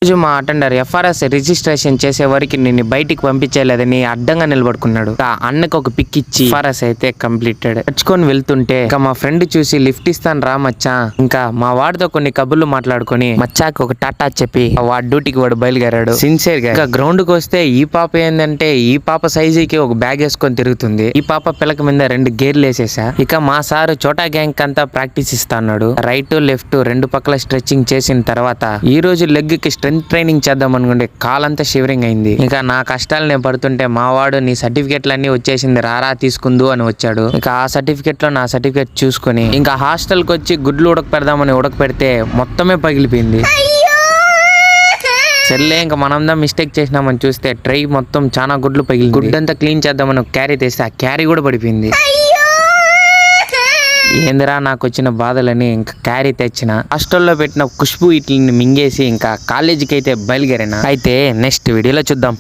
రోజు మా attender FRS registration చేసే వరకు నిన్ను బయటికి పంపించలేదని అడ్డంగా నిలబడుకున్నాడు. ఆ అన్నకు ఒక పిక్ ఇచ్చి ఎఫ్ఆర్ఎస్ అయితే కంప్లీటెడ్ నడుచుకొని వెళ్తుంటే ఇంకా మా ఫ్రెండ్ చూసి లిఫ్ట్ ఇస్తాను రా మచ్చా, ఇంకా మా వాడితో కొన్ని కబుర్లు మాట్లాడుకొని మచ్చాకి ఒక టాటా చెప్పి వాడి డ్యూటీకి వాడు బయలుదేరాడు సిన్సియర్ గా. ఇంకా గ్రౌండ్ కి వస్తే ఈ పాప ఏంటంటే ఈ పాప సైజుకి ఒక బ్యాగ్ వేసుకొని తిరుగుతుంది. ఈ పాప పిల్లక మీద 2 గేర్లు వేసేసా. ఇక మా సారు చోటా గ్యాంగ్ అంతా ప్రాక్టీస్ ఇస్తాడు. రైట్ లెఫ్ట్ 2 పక్కల స్ట్రెచింగ్ చేసిన తర్వాత ఈ రోజు లెగ్ కి స్ట్రెంత్ ట్రైనింగ్ చేద్దాం అనుకుంటే కాలంతా షివరింగ్ అయింది. ఇంకా నా కష్టాలు నేను పడుతుంటే మా వాడు నీ సర్టిఫికెట్లు అన్ని వచ్చేసింది రారా తీసుకుందు అని వచ్చాడు. ఇంకా ఆ సర్టిఫికెట్ లో నా సర్టిఫికెట్ చూసుకొని ఇంకా హాస్టల్ కి వచ్చి గుడ్లు ఉడక పెడదామని ఉడక పెడితే మొత్తమే పగిలిపోయింది. సర్లే ఇంకా మనందా మిస్టేక్ చేసినామని చూస్తే ట్రై మొత్తం చాలా గుడ్లు పగిలింది. గుడ్డంతా క్లీన్ చేద్దామని క్యారీ తెస్తే ఆ క్యారీ కూడా పడిపోయింది. ఏందిరా నాకు వచ్చిన బాధలని ఇంకా క్యారీ తెచ్చిన హాస్టల్లో పెట్టిన ఖుష్బు ఇట్లని మింగేసి ఇంకా కాలేజీకి అయితే బయలుదేరిన. అయితే నెక్స్ట్ వీడియోలో చూద్దాం.